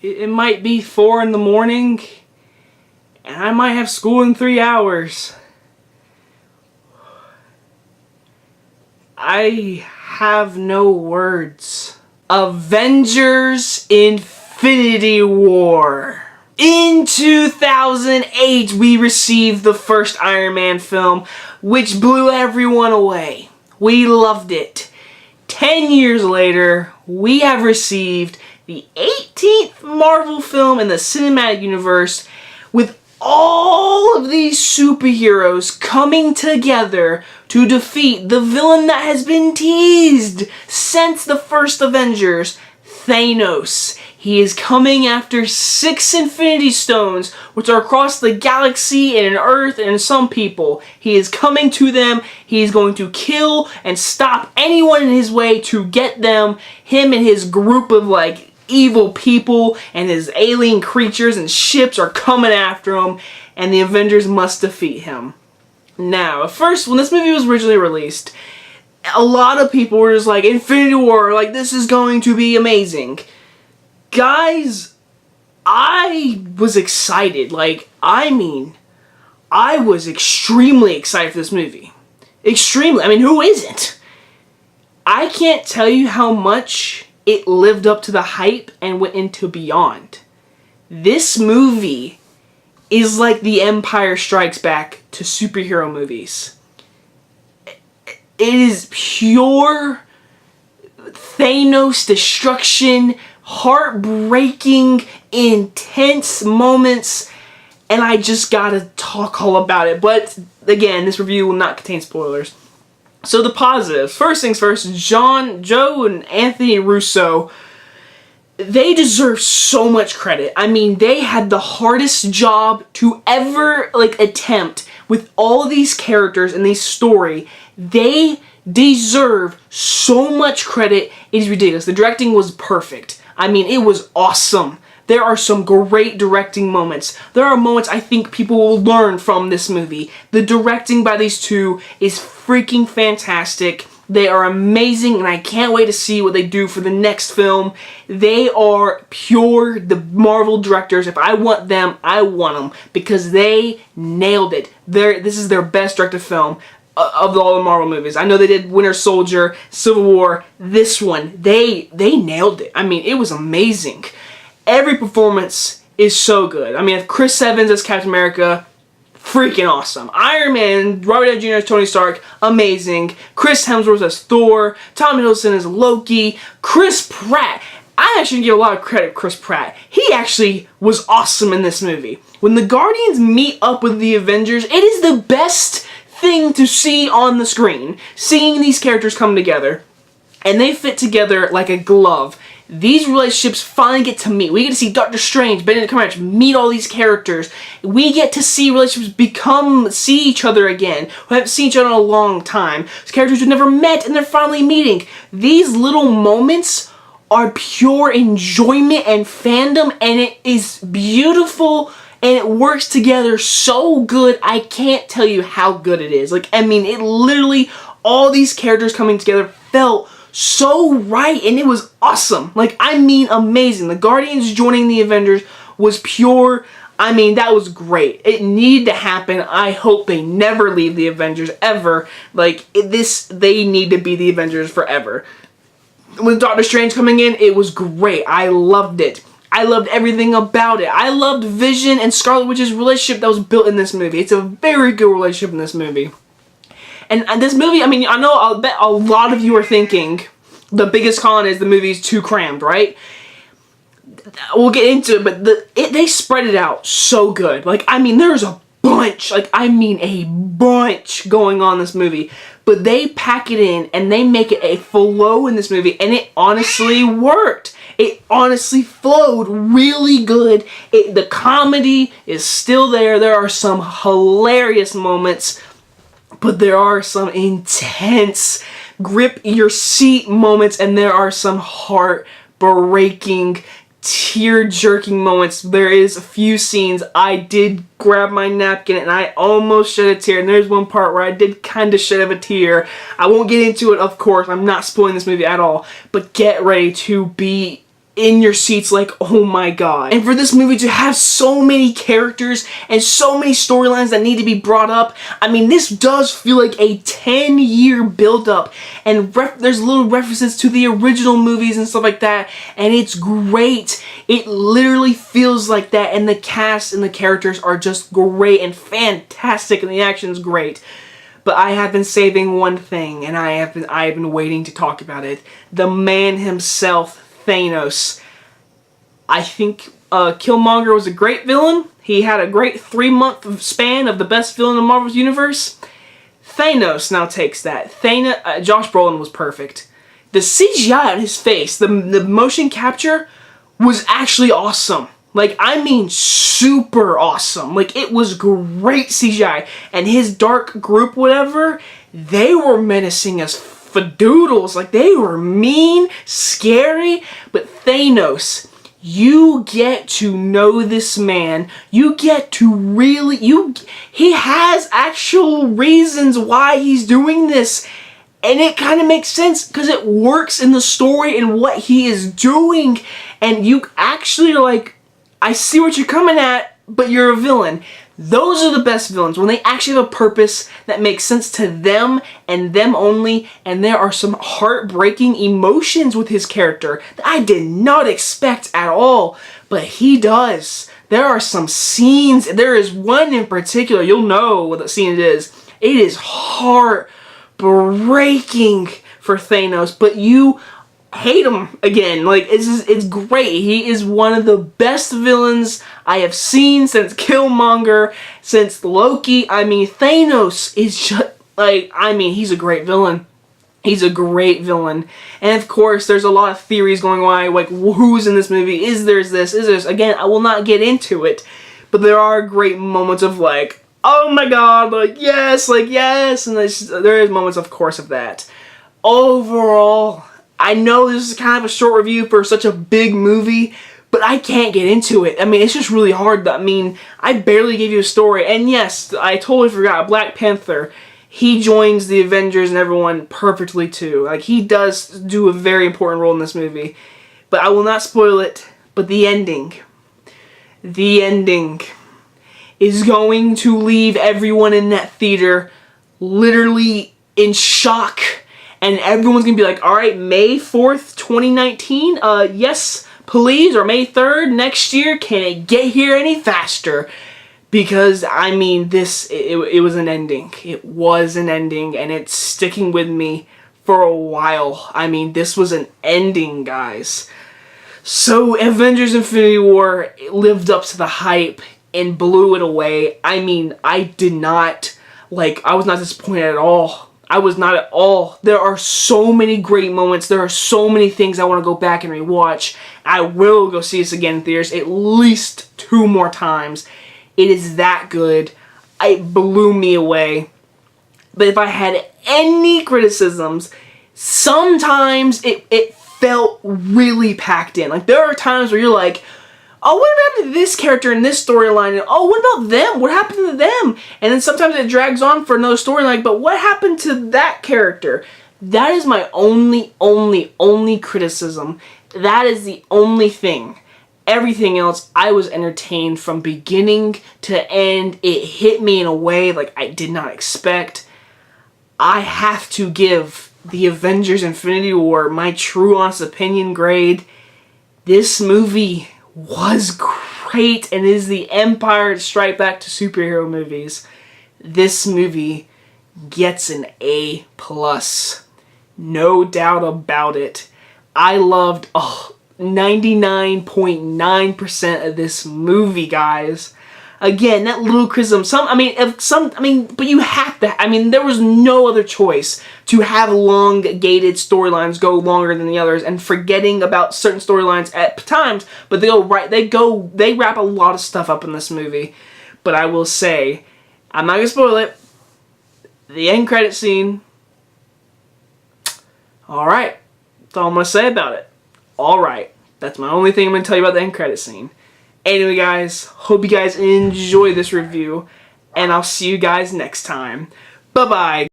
It might be 4 in the morning, and I might have school in 3 hours. I have no words. Avengers Infinity War. In 2008, we received the first Iron Man film, which blew everyone away. We loved it. 10 years later, we have received the 18th Marvel film in the cinematic universe, with all of these superheroes coming together to defeat the villain that has been teased since the first Avengers, Thanos. He is coming after 6 Infinity Stones, which are across the galaxy and Earth and some people. He is coming to them. He is going to kill and stop anyone in his way to get them. Him and his group of evil people and his alien creatures and ships are coming after him, and the Avengers must defeat him. Now, at first, when this movie was originally released, a lot of people were just like, Infinity War, this is going to be amazing. Guys, I was excited. I was extremely excited for this movie. Extremely. Who isn't? I can't tell you how much it lived up to the hype and went into beyond. This movie is like The Empire Strikes Back to superhero movies. It is pure Thanos destruction, heartbreaking, intense moments, and I just gotta talk all about it. But again, this review will not contain spoilers. So the positives. First things first, Joe and Anthony Russo, they deserve so much credit. They had the hardest job to ever attempt with all of these characters and these story. They deserve so much credit. It is ridiculous. The directing was perfect. It was awesome. There are some great directing moments. There are moments I think people will learn from this movie. The directing by these two is freaking fantastic. They are amazing, and I can't wait to see what they do for the next film. They are the Marvel directors. If I want them, I want them, because they nailed it. This is their best directed film of all the Marvel movies. I know they did Winter Soldier, Civil War. This one, they nailed it. It was amazing. Every performance is so good. Chris Evans as Captain America, freaking awesome. Iron Man, Robert Downey Jr. as Tony Stark, amazing. Chris Hemsworth as Thor. Tom Hiddleston as Loki. Chris Pratt. I actually give a lot of credit to Chris Pratt. He actually was awesome in this movie. When the Guardians meet up with the Avengers, it is the best thing to see on the screen. Seeing these characters come together, and they fit together like a glove. These relationships finally get to meet. We get to see Doctor Strange, Benedict Cumberbatch meet all these characters. We get to see relationships see each other again, who haven't seen each other in a long time. These characters who've never met, and they're finally meeting. These little moments are pure enjoyment and fandom, and it is beautiful, and it works together so good. I can't tell you how good it is. It literally, all these characters coming together felt so right, and it was awesome. Amazing. The Guardians joining the Avengers was pure. That was great. It needed to happen. I hope they never leave the Avengers ever. They need to be the Avengers forever. With Doctor Strange coming in, it was great. I loved it. I loved everything about it. I loved Vision and Scarlet Witch's relationship that was built in this movie. It's a very good relationship in this movie. And this movie, I'll bet a lot of you are thinking the biggest con is the movie's too crammed, right? We'll get into it, but they spread it out so good. There's a bunch, a bunch going on in this movie. But they pack it in, and they make it a flow in this movie, and it honestly worked. It honestly flowed really good. The comedy is still there. There are some hilarious moments, but there are some intense grip your seat moments, and there are some heart-breaking, tear-jerking moments. There is a few scenes I did grab my napkin and I almost shed a tear, and there's one part where I did kind of shed a tear. I won't get into it, of course. I'm not spoiling this movie at all, but get ready to be in your seats like, oh my god. And for this movie to have so many characters and so many storylines that need to be brought up, I mean, this does feel like a 10-year build-up, and there's little references to the original movies and stuff like that, and it's great. It literally feels like that, and the cast and the characters are just great and fantastic, and the action's great. But I have been saving one thing, and I have been waiting to talk about it. The man himself, Thanos. I think Killmonger was a great villain. He had a great 3-month span of the best villain in Marvel's universe. Thanos now takes that. Josh Brolin was perfect. The CGI on his face, the motion capture, was actually awesome. Like, I mean, super awesome. Like, it was great CGI. And his dark group, whatever, they were menacing as fadoodles. Like, they were mean, scary. But Thanos, you get to know this man. You get to really, he has actual reasons why he's doing this. And it kind of makes sense because it works in the story and what he is doing. And you actually are like, I see what you're coming at, but you're a villain. Those are the best villains, when they actually have a purpose that makes sense to them and them only, and there are some heartbreaking emotions with his character that I did not expect at all, but he does. There are some scenes, there is one in particular, you'll know what the scene it is. It is heartbreaking for Thanos, but you hate him again. Like, it's great. He is one of the best villains I have seen since Killmonger, since Loki. I mean, Thanos is just, like, I mean, he's a great villain. He's a great villain. And of course, there's a lot of theories going on, like, who's in this movie? Is there's this? Is this? Again, I will not get into it, but there are great moments of, like, oh my god, like, yes, and there is moments, of course, of that. Overall, I know this is kind of a short review for such a big movie, but I can't get into it. I mean, it's just really hard. I mean, I barely gave you a story. And yes, I totally forgot, Black Panther, he joins the Avengers and everyone perfectly too. Like, he does do a very important role in this movie. But I will not spoil it, but the ending is going to leave everyone in that theater literally in shock. And everyone's going to be like, alright, May 4th, 2019, yes, please, or May 3rd, next year, can it get here any faster? Because, I mean, it was an ending. It was an ending, and it's sticking with me for a while. I mean, this was an ending, guys. So, Avengers Infinity War lived up to the hype and blew it away. I mean, I was not disappointed at all. I was not at all. There are so many great moments. There are so many things I want to go back and rewatch. I will go see this again in theaters at least 2 more times. It is that good. It blew me away. But if I had any criticisms, sometimes it felt really packed in. Like, there are times where you're like, oh, what happened to this character in this storyline? And, oh, what about them? What happened to them? And then sometimes it drags on for another storyline, but what happened to that character? That is my only criticism. That is the only thing. Everything else, I was entertained from beginning to end. It hit me in a way like I did not expect. I have to give the Avengers Infinity War my true honest opinion grade. This movie was great and is the Empire Strike Back to superhero movies. This movie gets an A+. No doubt about it. I loved 99.9% of this movie, guys. Again, that little criticism. But you have to. I mean, there was no other choice to have long-gated storylines go longer than the others, and forgetting about certain storylines at times. But they wrap a lot of stuff up in this movie. But I will say, I'm not gonna spoil it. The end credit scene. All right, that's all I'm gonna say about it. All right, that's my only thing I'm gonna tell you about the end credit scene. Anyway, guys, hope you guys enjoy this review, and I'll see you guys next time. Bye-bye.